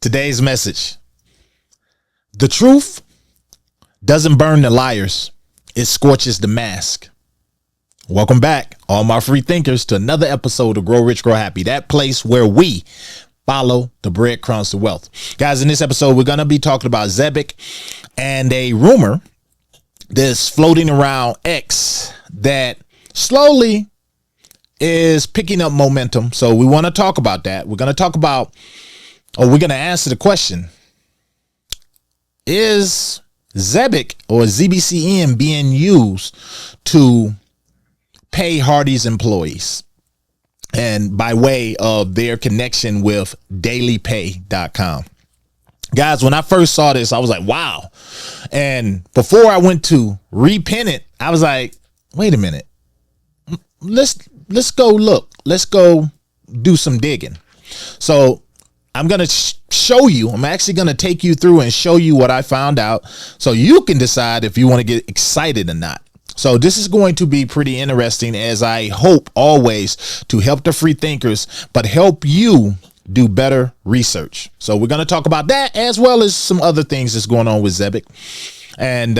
Today's message: the truth doesn't burn the liars, it scorches the mask. Welcome back, all my free thinkers, to another episode of Grow Rich, Grow Happy, that place where we follow the breadcrumbs to wealth. Guys, in this episode, we're going to be talking about Zebec and a rumor that's floating around X that slowly is picking up momentum. So we want to talk about that. We're going to talk about, we're going to answer the question: is Zebec or ZBCN being used to pay Hardee's employees, and by way of their connection with DailyPay.com? Guys, when I first saw this, I was like, wow. And before I went to repin it, I was like, wait a minute. Let's go look. Let's go do some digging. So I'm going to show you. I'm actually going to take you through and show you what I found out, so you can decide if you want to get excited or not. So this is going to be pretty interesting, as I hope always to help the free thinkers, but help you do better research. So we're going to talk about that, as well as some other things that's going on with Zebec and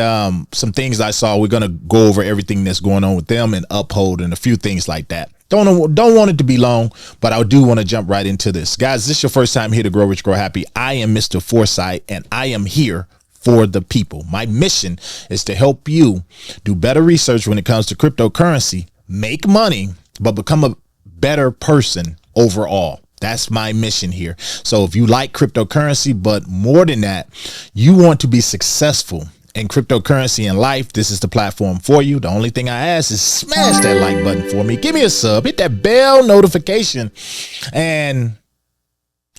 some things I saw. We're going to go over everything that's going on with them and Uphold and a few things like that. Don't want it to be long, but I do want to jump right into this. Guys, this is your first time here to Grow Rich, Grow Happy. I am Mr. Foresight, and I am here for the people. My mission is to help you do better research when it comes to cryptocurrency, make money, but become a better person overall. That's my mission here. So if you like cryptocurrency, but more than that, you want to be successful in cryptocurrency in life, this is the platform for you. The only thing I ask is smash that like button for me. Give me a sub, hit that bell notification, and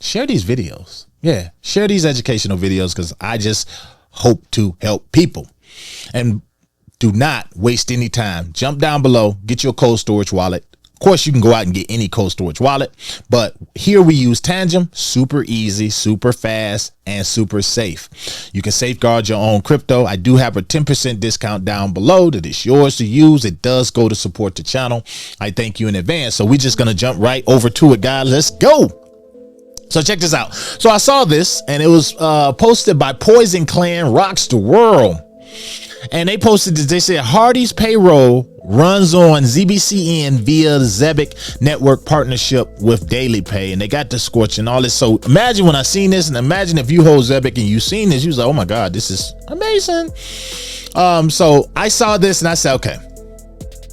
share these videos. Yeah, share these educational videos, because I just hope to help people. And do not waste any time. Jump down below, get your cold storage wallet. Of course, you can go out and get any cold storage wallet, but here we use Tangem. Super easy, super fast, and super safe. You can safeguard your own crypto. I do have a 10% discount down below that is yours to use. It does go to support the channel. I thank you in advance. So we're just going to jump right over to it, guys. Let's go. So check this out. So I saw this, and it was posted by Poison Clan Rocks the World. And they posted this. They said Hardee's Payroll runs on ZBCN via the Zebec Network partnership with DailyPay, and they got the scorch and all this. So imagine when I seen this, and imagine if you hold Zebec and you seen this, you was like, oh my God, this is amazing. So I saw this and I said, okay,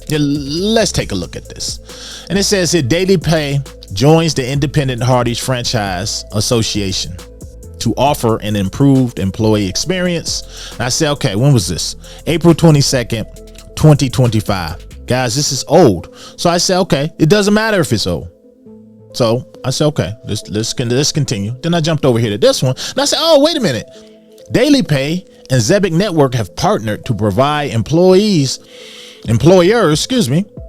yeah, let's take a look at this. And it says here, DailyPay joins the Independent Hardee's Franchise Association to offer an improved employee experience. And I said, okay, when was this? April 22nd, 2025. Guys, this is old. So I said, okay, it doesn't matter if it's old. So I said, okay, let's continue. Then I jumped over here to this one, and I said, oh, wait a minute. DailyPay and Zebec Network have partnered to provide employers,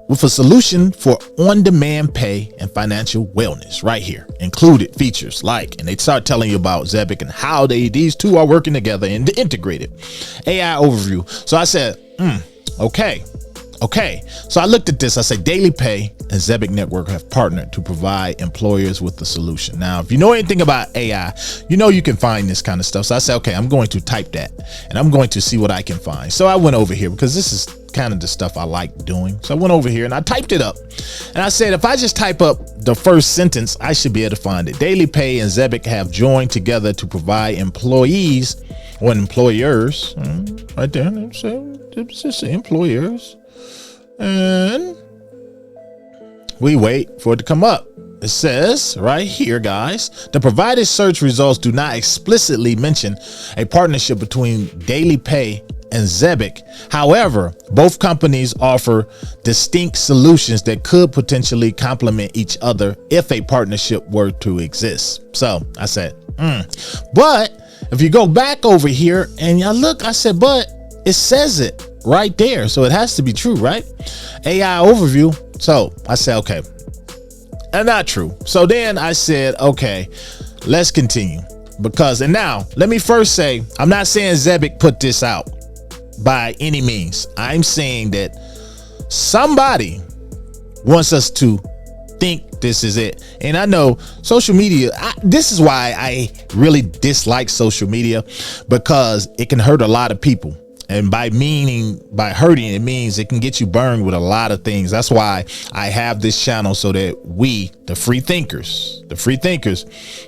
with a solution for on-demand pay and financial wellness right here. Included features like, and they start telling you about Zebec and how these two are working together and integrated. AI overview. So I said, okay. So I looked at this. I said, DailyPay and Zebec Network have partnered to provide employers with the solution. Now, if you know anything about AI, you know you can find this kind of stuff. So I said, okay, I'm going to type that, and I'm going to see what I can find. So I went over here, because this is kind of the stuff I like doing. So I went over here and I typed it up, and I said, if I just type up the first sentence, I should be able to find it. DailyPay and Zebec have joined together to provide employees or employers, right there. It's employers. And we wait for it to come up. It says right here, guys, the provided search results do not explicitly mention a partnership between DailyPay and Zebec. However, both companies offer distinct solutions that could potentially complement each other if a partnership were to exist. So I said, but if you go back over here and you look, I said, but it says it right there, so it has to be true, right? AI overview. So I said, okay, and not true. So then I said, okay, let's continue, because, and now let me first say, I'm not saying Zebec put this out by any means. I'm saying that somebody wants us to think this is it. And I know social media, this is why I really dislike social media, because it can hurt a lot of people. And by hurting, it means it can get you burned with a lot of things. That's why I have this channel, so that we, the free thinkers,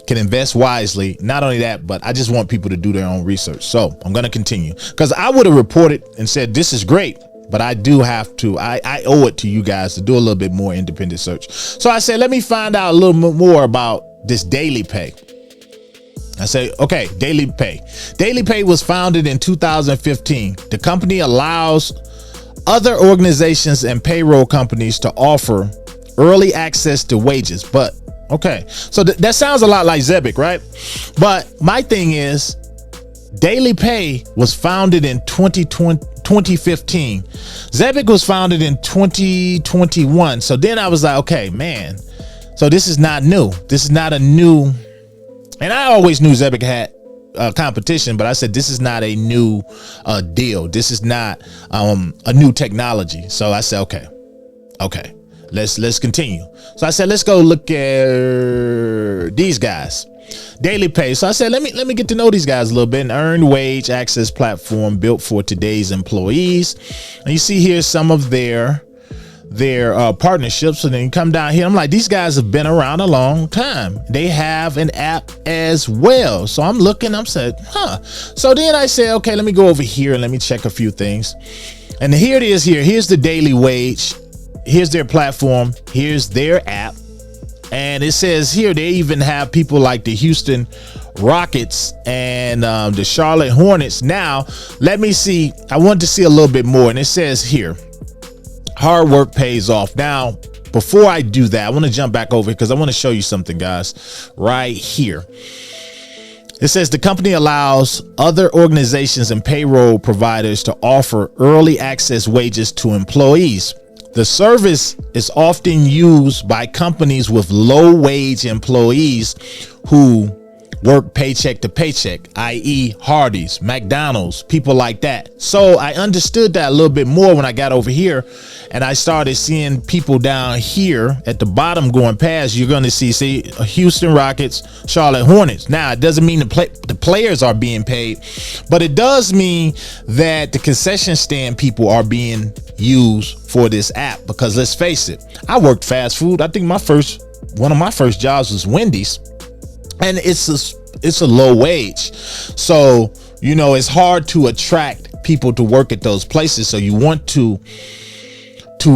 can invest wisely. Not only that, but I just want people to do their own research. So I'm going to continue, because I would have reported and said, this is great, but I do have to, I owe it to you guys to do a little bit more independent search. So I said, let me find out a little bit more about this DailyPay. I say, okay, DailyPay. DailyPay was founded in 2015. The company allows other organizations and payroll companies to offer early access to wages. But okay, so that sounds a lot like Zebec, right? But my thing is, DailyPay was founded in 2015. Zebec was founded in 2021. So then I was like, okay, man, so this is not new. This is not a new. And I always knew Zebec had competition, but I said, this is not a new deal. This is not a new technology. So I said, okay, let's continue. So I said, let's go look at these guys, DailyPay. So I said, let me get to know these guys a little bit. An earned wage access platform built for today's employees. And you see here some of their partnerships. And then you come down here, I'm like, these guys have been around a long time. They have an app as well. So I'm looking, I'm saying, so then I said, okay, let me go over here and let me check a few things. And here it is. Here's the daily wage. Here's their platform. Here's their app. And it says here, they even have people like the Houston Rockets and the Charlotte Hornets. Now, let me see. I want to see a little bit more. And it says here, hard work pays off. Now, before I do that, I want to jump back over because I want to show you something, guys, right here. It says the company allows other organizations and payroll providers to offer early access wages to employees. The service is often used by companies with low wage employees who work paycheck to paycheck, i.e. Hardee's, McDonald's, people like that. So I understood that a little bit more when I got over here and I started seeing people down here at the bottom going past. You're going to see Houston Rockets, Charlotte Hornets. Now, it doesn't mean the players are being paid, but it does mean that the concession stand people are being used for this app, because let's face it, I worked fast food. I think one of my first jobs was Wendy's. And it's a low wage. So, it's hard to attract people to work at those places. So you want to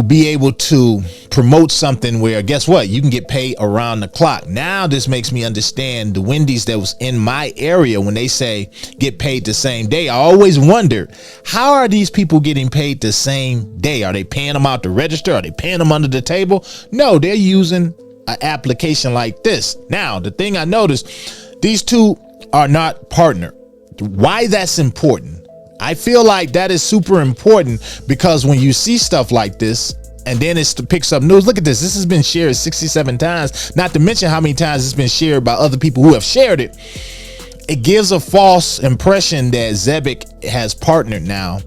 be able to promote something where, guess what? You can get paid around the clock. Now, this makes me understand the Wendy's that was in my area when they say get paid the same day. I always wondered, how are these people getting paid the same day? Are they paying them out the register? Are they paying them under the table? No, they're using an application like this. Now, the thing I noticed, these two are not partnered. Why that's important? I feel like that is super important, because when you see stuff like this and then it picks up news, look at this. This has been shared 67 times, not to mention how many times it's been shared by other people who have shared it. It gives a false impression that Zebec has partnered now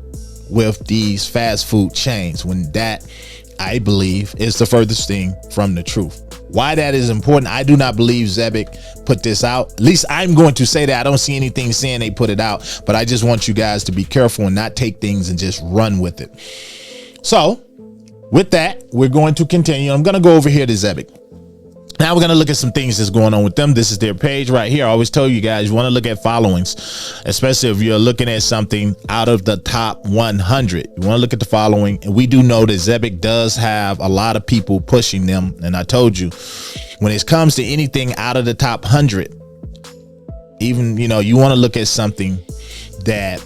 with these fast food chains, when that, I believe, is the furthest thing from the truth. Why that is important, I do not believe Zebec put this out. At least I'm going to say that. I don't see anything saying they put it out, but I just want you guys to be careful and not take things and just run with it. So with that, we're going to continue. I'm going to go over here to Zebec. Now we're going to look at some things that's going on with them. This is their page right here. I always tell you guys, you want to look at followings, especially if you're looking at something out of the top 100. You want to look at the following. And we do know that Zebec does have a lot of people pushing them. And I told you, when it comes to anything out of the top 100, even, you want to look at something that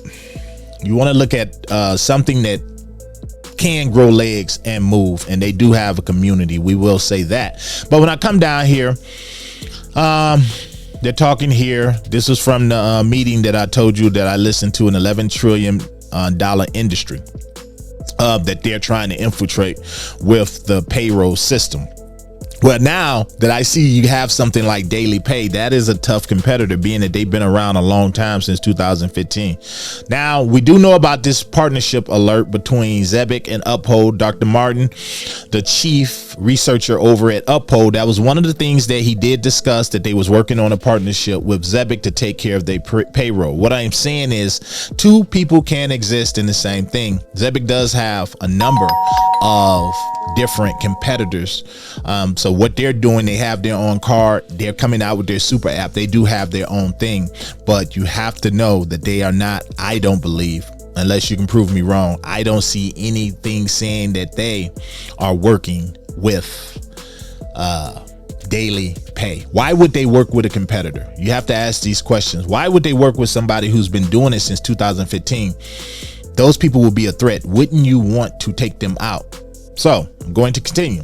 something that can grow legs and move, and they do have a community. We will say that. But when I come down here, they're talking here. This is from the meeting that I told you that I listened to, an $11 trillion industry that they're trying to infiltrate with the payroll system. Well, now that I see you have something like DailyPay, that is a tough competitor, being that they've been around a long time, since 2015. Now, we do know about this partnership alert between Zebec and Uphold. Dr. Martin, the chief researcher over at Uphold, that was one of the things that he did discuss, that they was working on a partnership with Zebec to take care of their payroll. What I am saying is, two people can exist in the same thing. Zebec does have a number of different competitors. So what they're doing, they have their own card, they're coming out with their super app, they do have their own thing, but you have to know that they are not, I don't believe, unless you can prove me wrong, I don't see anything saying that they are working with DailyPay. Why would they work with a competitor? You have to ask these questions. Why would they work with somebody who's been doing it since 2015? Those people will be a threat. Wouldn't you want to take them out? So I'm going to continue.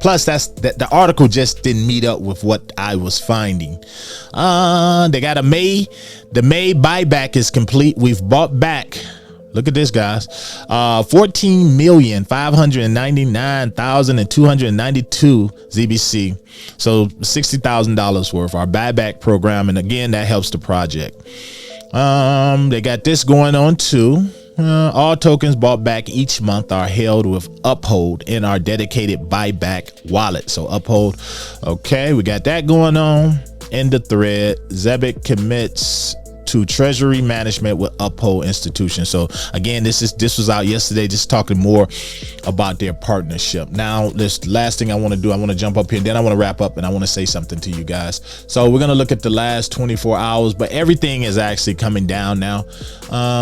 Plus, the article just didn't meet up with what I was finding. They got the May buyback is complete. We've bought back, look at this, guys, 14,599,292 ZBC. So $60,000 worth, our buyback program. And again, that helps the project. They got this going on too. All tokens bought back each month are held with Uphold in our dedicated buyback wallet. So Uphold, okay, we got that going on in the thread. Zebec commits to treasury management with Uphold institution. So again, this was out yesterday, just talking more about their partnership. Now, this last thing I want to do, I want to jump up here, and then I want to wrap up, and I want to say something to you guys. So we're going to look at the last 24 hours, but everything is actually coming down now.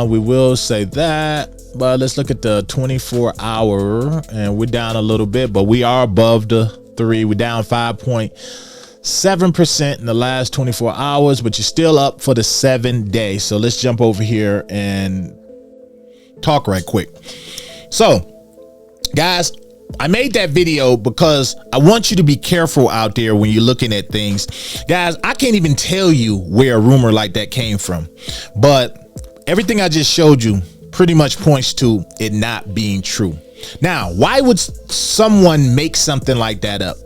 We will say that, but let's look at the 24 hour, and we're down a little bit, but we are above the 3. We're down 5.7% in the last 24 hours, but you're still up for the 7 days. So let's jump over here and talk right quick. So guys, I made that video because I want you to be careful out there when you're looking at things. Guys, I can't even tell you where a rumor like that came from, but everything I just showed you pretty much points to it not being true. Now, why would someone make something like that up?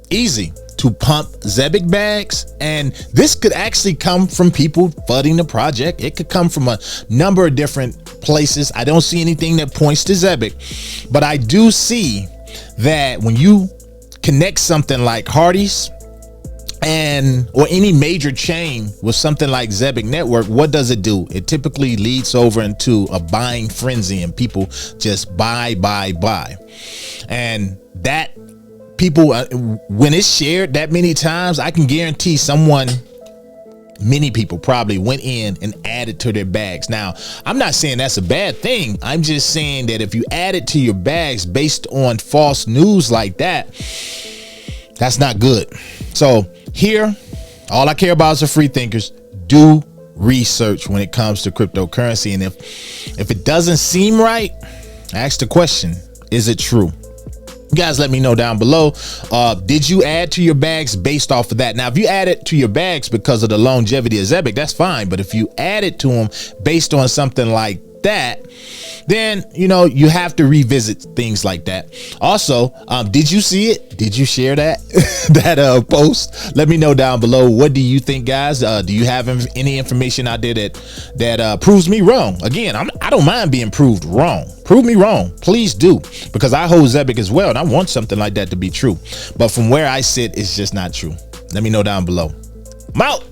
Easy. To pump Zebec bags, and this could actually come from people funding the project. It could come from a number of different places. I don't see anything that points to Zebec, but I do see that when you connect something like Hardee's or any major chain with something like Zebec Network, what does it do? It typically leads over into a buying frenzy, and people just buy, and that people, when it's shared that many times, I can guarantee many people probably went in and added to their bags. Now, I'm not saying that's a bad thing. I'm just saying that if you add it to your bags based on false news like that, that's not good. So here, all I care about is the free thinkers. Do research when it comes to cryptocurrency. And if it doesn't seem right, ask the question, is it true? You guys let me know down below. Did you add to your bags based off of that? Now, if you add it to your bags because of the longevity of Zebec, that's fine. But if you add it to them based on something like that, then you have to revisit things like that. Also, did you see it? Did you share that post? Let me know down below. What do you think, guys? Do you have any information out there that proves me wrong? Again, I don't mind being proved wrong. Prove me wrong, please do, because I hold Zebec as well, and I want something like that to be true. But from where I sit, it's just not true. Let me know down below. I'm out.